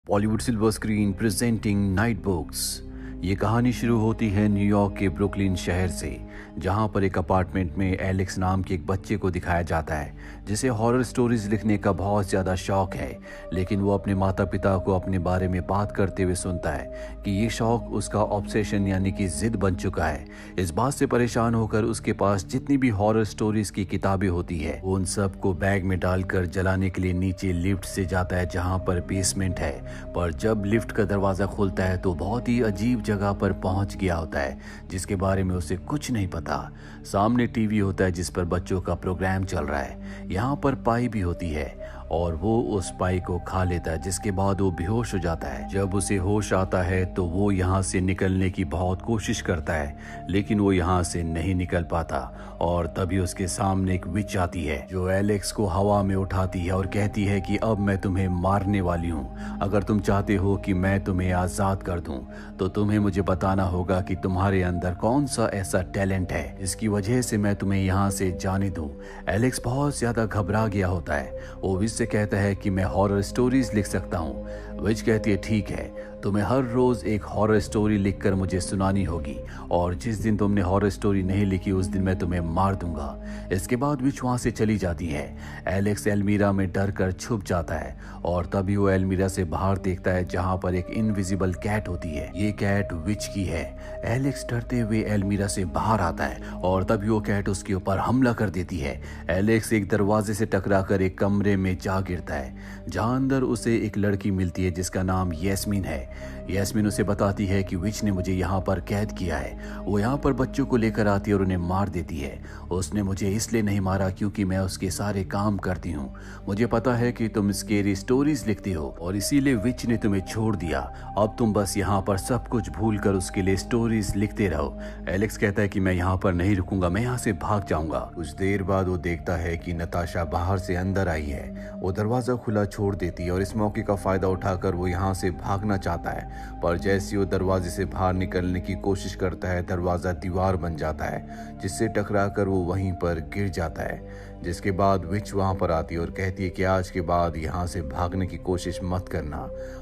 Bollywood silver screen presenting night books. ये कहानी शुरू होती है न्यूयॉर्क के ब्रुकलिन शहर से, जहां पर एक अपार्टमेंट में एलेक्स नाम के एक बच्चे को दिखाया जाता है जिसे हॉरर स्टोरीज लिखने का बहुत ज़्यादा शौक है। लेकिन वो अपने माता पिता को अपने बारे में बात करते हुए सुनता है कि ये शौक उसका ऑब्सेशन यानी कि जिद बन चुका है। इस बात से परेशान होकर उसके पास जितनी भी हॉरर स्टोरीज की किताबें होती है वो उन सब को बैग में डालकर जलाने के लिए नीचे लिफ्ट से जाता है जहाँ पर बेसमेंट है। पर जब लिफ्ट का दरवाज़ा खुलता है तो बहुत ही अजीब जगह पर पहुंच गया होता है जिसके बारे में उसे कुछ नहीं पता। सामने टीवी होता है जिस पर बच्चों का प्रोग्राम चल रहा है। यहाँ पर पाई भी होती है और वो उस पाई को खा लेता है जिसके बाद वो बेहोश हो जाता है। जब उसे होश आता है तो वो यहाँ से निकलने की बहुत कोशिश करता है लेकिन वो यहाँ से नहीं निकल पाता और तभी उसके सामने एक विच आती है जो एलेक्स को हवा में उठाती है और कहती है कि अब मैं तुम्हें मारने वाली हूँ। अगर तुम चाहते हो कि मैं तुम्हें आज़ाद कर दूँ तो तुम्हें मुझे बताना होगा कि तुम्हारे अंदर कौन सा ऐसा टैलेंट है जिसकी वजह से मैं तुम्हें यहाँ से जाने दूँ। एलेक्स बहुत ज़्यादा घबरा गया होता है। वो विच से कहता है कि मैं हॉरर स्टोरीज लिख सकता हूँ। विच कहती है ठीक है, तुम्हें हर रोज एक हॉरर स्टोरी लिखकर मुझे सुनानी होगी और जिस दिन तुमने हॉरर स्टोरी नहीं लिखी उस दिन मैं तुम्हें मार दूंगा। इसके बाद विच वहां से चली जाती है। एलेक्स एल्मीरा में डर कर छुप जाता है और तभी वो एल्मीरा से बाहर देखता है जहां पर एक इनविजिबल कैट होती है। ये कैट विच की है। एलेक्स डरते हुए एल्मीरा से बाहर आता है और तभी वो कैट उसके ऊपर हमला कर देती है। एलेक्स एक दरवाजे से टकराकर एक कमरे में जा गिरता है जहां अंदर उसे एक लड़की मिलती है जिसका नाम यास्मीन है। यास्मीन उसे बताती है कि विच ने मुझे यहाँ पर कैद किया है। वो यहाँ पर बच्चों को लेकर आती है और उन्हें मार देती है। उसने मुझे इसलिए नहीं मारा क्योंकि मैं उसके सारे काम करती हूँ। मुझे पता है कि तुम स्केरी स्टोरीज लिखती हो और इसीलिए विच ने तुम्हें छोड़ दिया। अब तुम बस यहाँ पर सब कुछ भूल कर उसके लिए स्टोरीज लिखते रहो। एलेक्स कहता है कि मैं यहाँ पर नहीं रुकूंगा, मैं यहाँ से भाग जाऊंगा। कुछ देर बाद वो देखता है कि नताशा बाहर से अंदर आई है। वो दरवाजा खुला छोड़ देती है और इस मौके का फायदा उठाकर वो यहाँ से भागना चाहता है। पर जैसे वो दरवाजे से बाहर निकलने की कोशिश करता है दरवाजा दीवार बन जाता है जिससे टकराकर वो वहीं पर गिर जाता है। जिसके बाद विच वहां पर आती है और कहती है कि आज के बाद यहाँ से भागने की कोशिश मत करना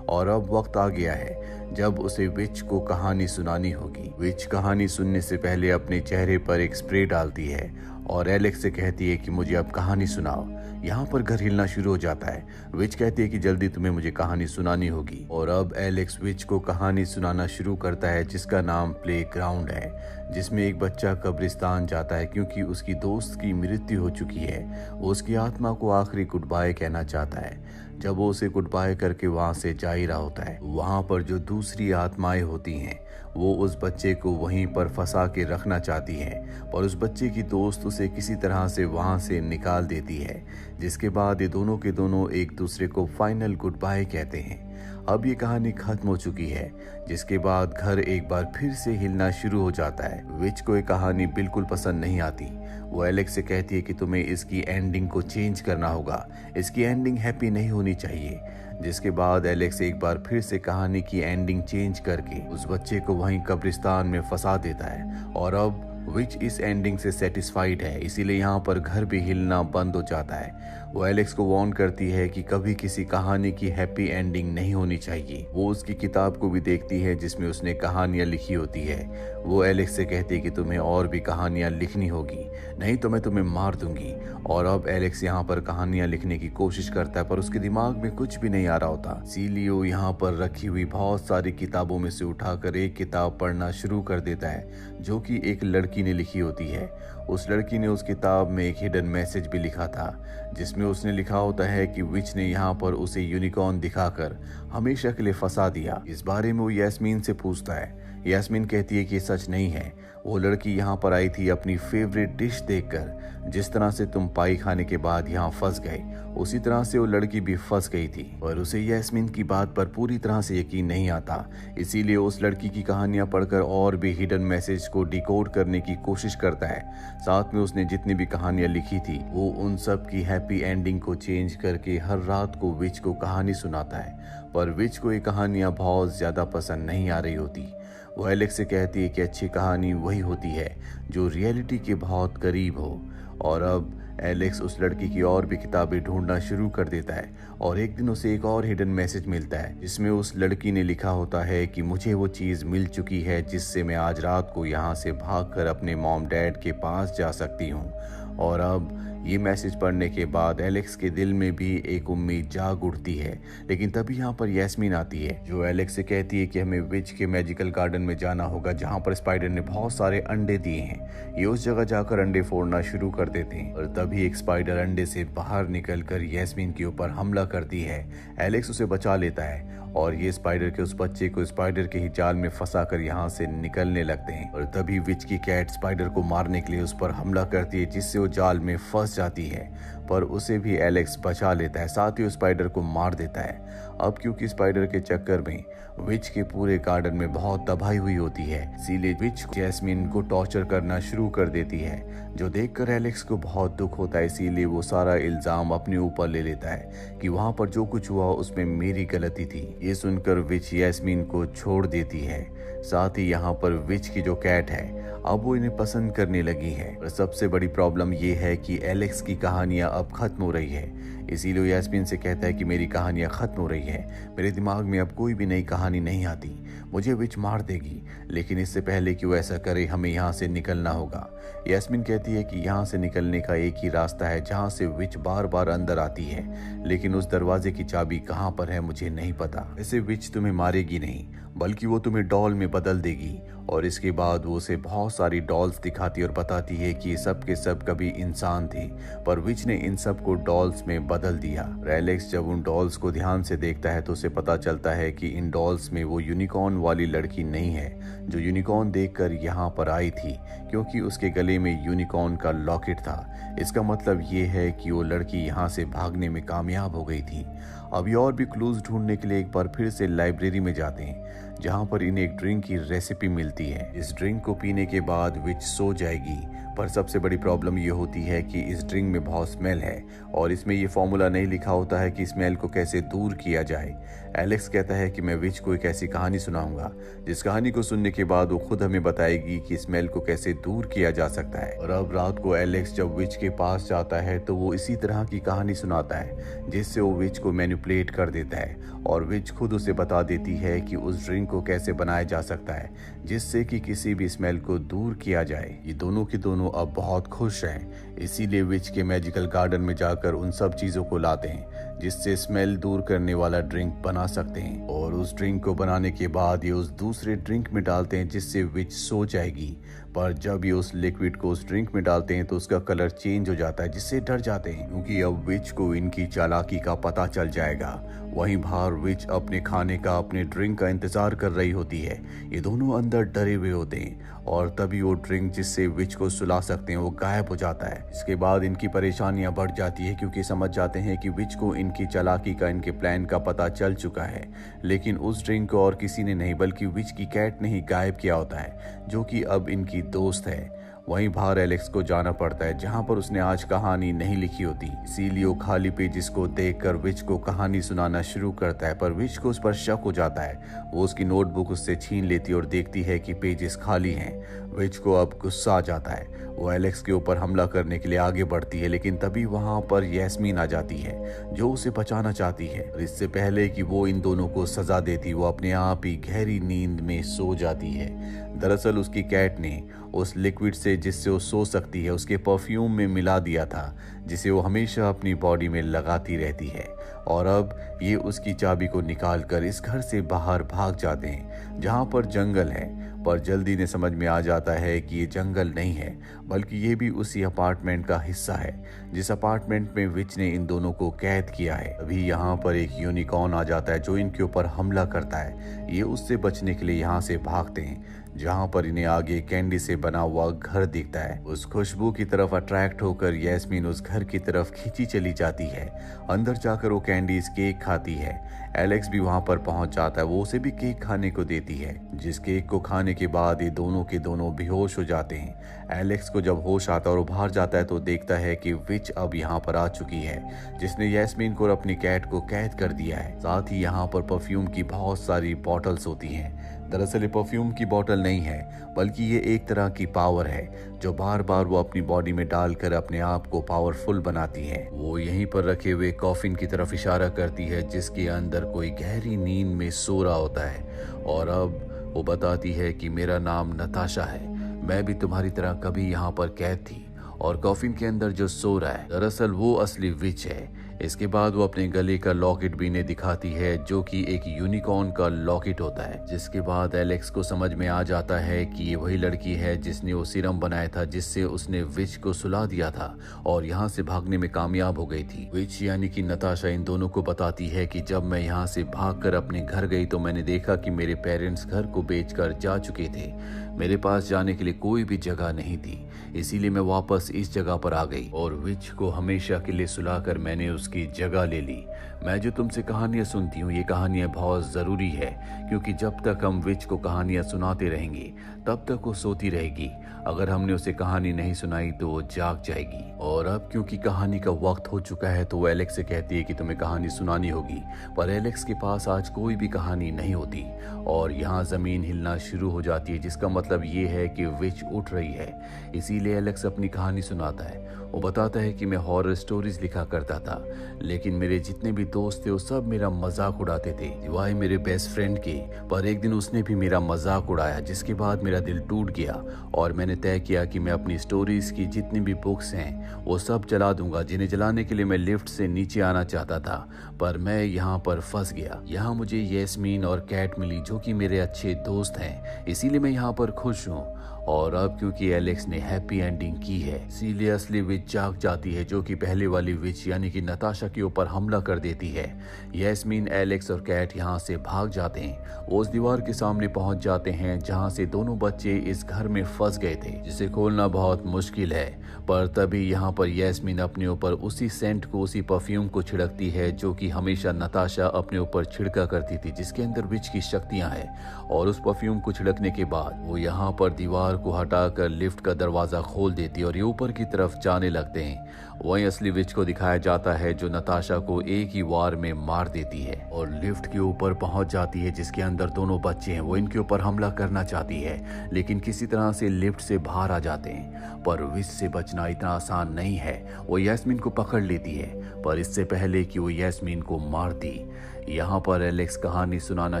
और अब वक्त आ गया है जब उसे विच को कहानी सुनानी होगी। विच कहानी सुनने से पहले अपने चेहरे पर एक स्प्रे डालती है और एलेक्स से कहती है कि मुझे अब कहानी सुनाओ। यहाँ पर घर हिलना शुरू हो जाता है। विच कहती है कि जल्दी तुम्हें मुझे कहानी सुनानी होगी और अब एलेक्स विच को कहानी सुनाना शुरू करता है जिसका नाम प्लेग्राउंड है, जिसमें एक बच्चा कब्रिस्तान जाता है क्योंकि उसकी दोस्त की मृत्यु हो चुकी है। वो उसकी आत्मा को आखिरी गुड बाय कहना चाहता है। जब वो उसे गुड बाय करके वहां से जा ही रहा होता है, वहां पर जो दूसरी आत्माएं होती हैं वो उस बच्चे को वहीं पर फंसा के रखना चाहती हैं, पर उस बच्चे की दोस्त उसे किसी तरह से वहां से निकाल देती है। जिसके बाद ये दोनों के दोनों एक दूसरे को फाइनल गुड बाय कहते हैं। अब ये कहानी खत्म हो चुकी है जिसके बाद घर एक बार फिर से हिलना शुरू हो जाता है। विच को ये कहानी बिल्कुल पसंद नहीं आती। वो एलेक्स से कहती है कि तुम्हें इसकी एंडिंग को चेंज करना होगा, इसकी एंडिंग हैप्पी नहीं होनी चाहिए। जिसके बाद एलेक्स एक बार फिर से कहानी की एंडिंग चेंज करके उस बच्चे को वहीं कब्रिस्तान में फंसा देता है और अब विच इस एंडिंग से सेटिस्फाइड है, इसीलिए यहाँ पर घर भी हिलना बंद हो जाता है। वो एलेक्स को वार्न करती है कि कभी किसी कहानी की हैप्पी एंडिंग नहीं होनी चाहिए। वो उसकी किताब को भी देखती है जिसमें उसने कहानियां लिखी होती है। वो एलेक्स से कहती है कि तुम्हें और भी कहानियां लिखनी होगी, नहीं तो मैं तुम्हें मार दूंगी। और अब एलेक्स यहाँ पर कहानियां लिखने की कोशिश करता है पर उसके दिमाग में कुछ भी नहीं आ रहा होता। इसीलिए वो यहाँ पर रखी हुई बहुत सारी किताबों में से उठाकर एक किताब पढ़ना शुरू कर देता है जो कि एक लड़की ने लिखी होती है। उस लड़की ने उस किताब में एक हिडन मैसेज भी लिखा था जिसमें उसने लिखा होता है कि विच ने यहाँ पर उसे यूनिकॉर्न दिखाकर हमेशा के लिए फंसा दिया। इस बारे में वो यास्मीन से पूछता है। यास्मीन कहती है कि सच नहीं है, वो लड़की यहाँ पर आई थी अपनी फेवरेट डिश देखकर। जिस तरह से तुम पाई खाने के बाद यहाँ फंस गए उसी तरह से वो लड़की भी फंस गई थी और उसे यास्मीन की बात पर पूरी तरह से यकीन नहीं आता। इसीलिए उस लड़की की कहानियां पढ़कर और भी हिडन मैसेज को डिकोड करने की कोशिश करता है। साथ में उसने जितनी भी कहानियां लिखी थी वो उन सब की हैप्पी एंडिंग को चेंज करके हर रात को विच को कहानी सुनाता है। पर विच को ये कहानियां बहुत ज्यादा पसंद नहीं आ रही होती। वो एलेक्स से कहती है कि अच्छी कहानी वही होती है जो रियलिटी के बहुत करीब हो। और अब एलेक्स उस लड़की की और भी किताबें ढूंढना शुरू कर देता है और एक दिन उसे एक और हिडन मैसेज मिलता है जिसमें उस लड़की ने लिखा होता है कि मुझे वो चीज़ मिल चुकी है जिससे मैं आज रात को यहाँ से भागकर अपने मॉम डैड के पास जा सकती हूँ। और अब ये मैसेज पढ़ने के बाद एलेक्स के दिल में भी एक उम्मीद जाग उठती है। लेकिन तभी यहाँ पर यास्मीन आती है जो एलेक्स से कहती है कि हमें विच के मैजिकल गार्डन में जाना होगा जहाँ पर स्पाइडर ने बहुत सारे अंडे दिए हैं। ये उस जगह जाकर अंडे फोड़ना शुरू कर देते हैं और तभी एक स्पाइडर अंडे से बाहर निकलकर यास्मीन के ऊपर हमला करती है। एलेक्स उसे बचा लेता है और ये स्पाइडर के उस बच्चे को स्पाइडर के ही जाल में फंसा कर यहाँ से निकलने लगते हैं। और तभी विच की कैट स्पाइडर को मारने के लिए उस पर हमला करती है जिससे वो जाल में फंस जाती है, पर उसे भी एलेक्स बचा लेता है, साथ ही उस स्पाइडर को मार देता है। अब क्योंकि स्पाइडर के चक्कर में विच के पूरे गार्डन में बहुत तबाही हुई होती है, इसीलिए विच जैस्मिन को टॉर्चर करना शुरू कर देती है, जो देखकर एलेक्स को बहुत दुख होता है। इसीलिए वो सारा इल्जाम अपने ऊपर ले लेता है कि वहाँ पर जो कुछ हुआ उसमें मेरी गलती थी। ये सुनकर विच यास्मीन को छोड़ देती है। साथ ही यहाँ पर विच की जो कैट है अब वो इन्हें पसंद करने लगी है। और सबसे बड़ी प्रॉब्लम ये है कि एलेक्स की कहानियां अब खत्म हो रही है। इसीलिए यास्मीन से कहता है कि मेरी कहानियां खत्म हो रही है, मेरे दिमाग में अब कोई भी नई कहानी नहीं आती, मुझे विच मार देगी, लेकिन इससे पहले कि वो ऐसा करे हमें यहाँ से निकलना होगा। यास्मीन कहती है कि यहाँ से निकलने का एक ही रास्ता है जहाँ से विच बार बार अंदर आती है, लेकिन उस दरवाजे की चाबी कहाँ पर है मुझे नहीं पता। ऐसे विच तुम्हें मारेगी नहीं बल्कि वो तुम्हें डॉल में बदल देगी। और इसके बाद वो उसे बहुत सारी डॉल्स दिखाती और बताती है कि ये सब के सब कभी इंसान थे, पर विच ने इन सब को डॉल्स में बदल दिया। एलेक्स जब उन डॉल्स को ध्यान से देखता है तो उसे पता चलता है कि इन डॉल्स में वो यूनिकॉर्न वाली लड़की नहीं है जो यूनिकॉर्न देखकर यहाँ पर आई थी, क्योंकि उसके गले में यूनिकॉर्न का लॉकेट था। इसका मतलब ये है कि वो लड़की यहाँ से भागने में कामयाब हो गई थी। अभी और भी क्लूज ढूंढने के लिए एक बार फिर से लाइब्रेरी में जाते हैं जहाँ पर इन्हें एक ड्रिंक की रेसिपी मिलती है। इस ड्रिंक को पीने के बाद विच सो जाएगी, पर सबसे बड़ी प्रॉब्लम ये होती है कि इस ड्रिंक में बहुत स्मेल है और इसमें ये फॉर्मूला नहीं लिखा होता है कि स्मेल को कैसे दूर किया जाए। एलेक्स कहता है कि मैं विच को एक ऐसी कहानी सुनाऊंगा जिस कहानी को सुनने के बाद वो खुद हमें बताएगी कि स्मेल को कैसे दूर किया जा सकता है। और अब रात को एलेक्स जब विच के पास जाता है तो वो इसी तरह की कहानी सुनाता है जिससे वो विच को मैनिपुलेट कर देता है और विच खुद उसे बता देती है कि उस ड्रिंक को कैसे बनाया जा सकता है जिससे कि किसी भी स्मेल को दूर किया जाए। ये दोनों के दोनों अब बहुत खुश हैं, इसीलिए विच के मैजिकल गार्डन में जाकर उन सब चीजों को लाते हैं जिससे स्मेल दूर करने वाला ड्रिंक बना सकते हैं। और उस ड्रिंक को बनाने के बाद ये उस दूसरे ड्रिंक में डालते हैं जिससे विच सो जाएगी, पर जब ये उस लिक्विड को उस ड्रिंक में डालते हैं तो उसका कलर चेंज हो जाता है जिससे डर जाते हैं क्योंकि अब विच को इनकी चालाकी का पता चल जाएगा। वहीं बाहर विच अपने खाने का अपने ड्रिंक का इंतजार कर रही होती है। ये दोनों अंदर डरे हुए होते हैं और तभी वो ड्रिंक जिससे विच को सुला सकते हैं वो गायब हो जाता है। इसके बाद इनकी परेशानियां बढ़ जाती है क्योंकि समझ जाते हैं कि विच को इनकी चालाकी का इनके प्लान का पता चल चुका है, लेकिन उस ड्रिंक को और किसी ने नहीं बल्कि विच की कैट ने ही गायब किया होता है जो कि अब इनकी दोस्त है। वहीं बाहर एलेक्स को जाना पड़ता है जहां पर उसने आज कहानी नहीं लिखी होती, इसीलिए वो खाली पेजेस को देखकर विच को कहानी सुनाना शुरू करता है, पर विच को उस पर शक हो जाता है। वो उसकी नोटबुक उससे छीन लेती और देखती है कि पेजेस खाली हैं। विच को अब गुस्सा आ जाता है, वो एलेक्स के ऊपर हमला करने के लिए आगे बढ़ती है, लेकिन तभी वहां पर यास्मीन आ जाती है जो उसे बचाना चाहती है। और इससे पहले कि वो इन दोनों को सजा देती वो अपने आप ही गहरी नींद में सो जाती है। दरअसल उसकी कैट ने उस लिक्विड से जिससे वो सो सकती है उसके परफ्यूम में मिला दिया था जिसे वो हमेशा अपनी बॉडी में लगाती रहती है। और अब ये उसकी चाबी को निकालकर इस घर से बाहर भाग जाते हैं जहाँ पर जंगल है, पर जल्दी ने समझ में आ जाता है कि ये जंगल नहीं है बल्कि ये भी उसी अपार्टमेंट का हिस्सा है जिस अपार्टमेंट में विच ने इन दोनों को कैद किया है। अभी यहाँ पर एक यूनिकॉर्न आ जाता है जो इनके ऊपर हमला करता है। ये उससे बचने के लिए यहाँ से भागते हैं जहाँ पर इन्हें आगे कैंडी से बना हुआ घर दिखता है। उस खुशबू की तरफ अट्रैक्ट होकर यास्मीन उस घर की तरफ खींची चली जाती है। अंदर जाकर वो कैंडीज केक खाती है। एलेक्स भी वहां पर पहुंच जाता है। वो उसे भी केक खाने को देती है, जिस केक को खाने के बाद ये दोनों के दोनों बेहोश हो जाते हैं। एलेक्स को जब होश आता है और बाहर जाता है तो देखता है कि विच अब यहाँ पर आ चुकी है, जिसने यैस्मीन को और अपनी कैट को कैद कर दिया है। साथ ही यहाँ पर परफ्यूम की बहुत सारी बॉटल्स होती हैं। दरअसल ये परफ्यूम की बोतल नहीं है, बल्कि ये एक तरह की पावर है जो बार बार वो अपनी बॉडी में डालकर अपने आप को पावरफुल बनाती है। वो यहीं पर रखे हुए कॉफिन की तरफ इशारा करती है, जिसके अंदर कोई गहरी नींद में सो रहा होता है। और अब वो बताती है कि मेरा नाम नताशा है, मैं भी तुम्हारी तरह कभी यहाँ पर कैद थी। और कॉफिन के अंदर जो सो रहा है दरअसल वो असली विच है। इसके बाद वो अपने गले का लॉकेट भी इन्हें दिखाती है, जो कि एक यूनिकॉर्न का लॉकेट होता है। जिसके बाद एलेक्स को समझ में आ जाता है कि ये वही लड़की है जिसने वो सीरम बनाया था, जिससे उसने विच को सुला दिया था और यहाँ से भागने में कामयाब हो गई थी। विच यानी कि नताशा इन दोनों को बताती है कि जब मैं यहाँ से भागकर अपने घर गई तो मैंने देखा कि मेरे पेरेंट्स घर को बेचकर जा चुके थे। मेरे पास जाने के लिए कोई भी जगह नहीं थी, इसीलिए मैं वापस इस जगह पर आ गई और विच को हमेशा के लिए सुलाकर मैंने उसकी जगह ले ली। मैं जो तुमसे कहानियां सुनती हूँ, ये कहानियां बहुत जरूरी है, क्योंकि जब तक हम विच को कहानियां सुनाते रहेंगे तब तक वो सोती रहेगी। अगर हमने उसे कहानी नहीं सुनाई तो वो जाग जाएगी। और अब क्योंकि कहानी का वक्त हो चुका है तो वो एलेक्स से कहती है कि तुम्हें कहानी सुनानी होगी, पर एलेक्स के पास आज कोई भी कहानी नहीं होती और यहाँ जमीन हिलना शुरू हो जाती है, जिसका मतलब ये है कि विच उठ रही है। इसीलिए एलेक्स अपनी कहानी सुनाता है। वो बताता है कि मैं हॉरर स्टोरीज लिखा करता था, लेकिन मेरे जितने भी दोस्त थे वो सब मेरा मजाक उड़ाते थे, सिवाय मेरे बेस्ट फ्रेंड के। पर एक दिन उसने भी मेरा मजाक उड़ाया, जिसके बाद मेरा दिल टूट गया और मैंने तय किया कि मैं अपनी स्टोरीज की जितनी भी बुक्स हैं वो सब जला दूंगा, जिन्हें जलाने के लिए मैं लिफ्ट से नीचे आना चाहता था, पर मैं यहाँ पर फंस गया। यहाँ मुझे यैस्मीन और कैट मिली, जो कि मेरे अच्छे दोस्त हैं, इसीलिए मैं यहाँ पर खुश हूँ। और अब क्योंकि एलेक्स ने हैप्पी एंडिंग की है, इसीलिए असली विच जाग जाती है, जो कि पहले वाली विच यानी कि नताशा के ऊपर हमला कर देती है। यैस्मीन, एलेक्स और कैट यहाँ से भाग जाते हैं। वो उस दीवार के सामने पहुंच जाते हैं जहाँ से दोनों बच्चे इस घर में फंस गए थे, जिसे खोलना बहुत मुश्किल है। पर तभी यहाँ पर यैस्मीन अपने ऊपर उसी सेंट को, उसी परफ्यूम को छिड़कती है जो कि हमेशा नताशा अपने ऊपर छिड़का करती थी, जिसके अंदर विच की शक्तियां हैं। और उस परफ्यूम को छिड़कने के बाद वो यहाँ पर दीवार को हटाकर लिफ्ट का दरवाजा खोल देती और ये ऊपर की तरफ जाने लगते हैं। वहीं असली विच को दिखाया जाता है, जो नताशा को एक ही वार में मार देती है और लिफ्ट के ऊपर पहुंच जाती है, जिसके अंदर दोनों बच्चे हैं। वो इनके ऊपर हमला करना चाहती है, लेकिन किसी तरह से लिफ्ट से बाहर आ जाते हैं। पर विच से बचना इतना आसान नहीं है। वो यैस्मीन को पकड़ लेती है, पर इससे पहले कि वो यैस्मीन को मार दी, यहाँ पर एलेक्स कहानी सुनाना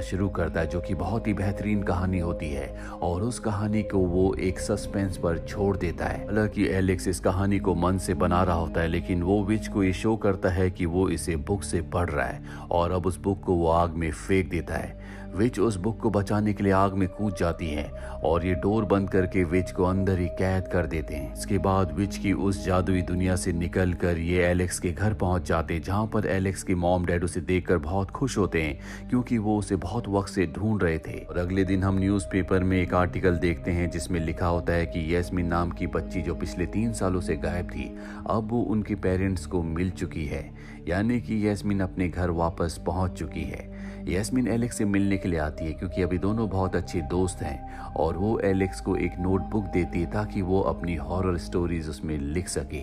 शुरू करता है, जो कि बहुत ही बेहतरीन कहानी होती है और उस कहानी को वो एक सस्पेंस पर छोड़ देता है। हालांकि एलेक्स इस कहानी को मन से बना रहा होता है, लेकिन वो विच को ये शो करता है कि वो इसे बुक से पढ़ रहा है और अब उस बुक को वो आग में फेंक देता है। विच उस बुक को बचाने के लिए आग में कूद जाती है और ये डोर बंद करके विच को अंदर ही कैद कर देते हैं। इसके बाद विच की उस जादुई दुनिया से निकलकर ये एलेक्स के घर पहुंच जाते हैं, जहां पर एलेक्स के मॉम डैड उसे देखकर बहुत खुश होते हैं, क्योंकि वो उसे बहुत वक्त से ढूंढ रहे थे। और अगले दिन हम न्यूज़पेपर में एक आर्टिकल देखते हैं जिसमें लिखा होता है कि यैस्मीन नाम की बच्ची जो पिछले 3 सालों से गायब थी, अब वो उनके पेरेंट्स को मिल चुकी है, यानी कि यैस्मीन अपने घर वापस पहुंच चुकी है। यैस्मीन एलेक्स से मिलने के लिए आती है, क्योंकि अभी दोनों बहुत अच्छे दोस्त हैं और वो एलेक्स को एक नोटबुक देती है ताकि वो अपनी हॉरर स्टोरीज उसमें लिख सके।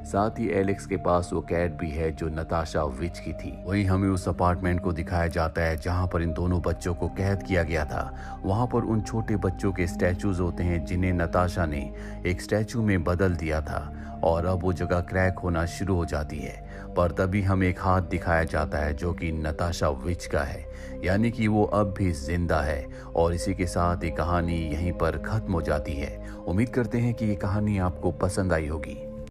साथ ही एलेक्स के पास वो कैट भी है जो नताशा विच की थी। वहीं हमें उस अपार्टमेंट को दिखाया जाता है जहां पर इन दोनों बच्चों को कैद किया गया था। वहां पर उन छोटे बच्चों के स्टैचूज होते हैं जिन्हें नताशा ने एक स्टैचू में बदल दिया था और अब वो जगह क्रैक होना शुरू हो जाती है। पर तभी हमें एक हाथ दिखाया जाता है जो कि नताशा विच का है, यानी कि वो अब भी जिंदा है। और इसी के साथ ये कहानी यहीं पर खत्म हो जाती है। उम्मीद करते हैं कि ये कहानी आपको पसंद आई होगी।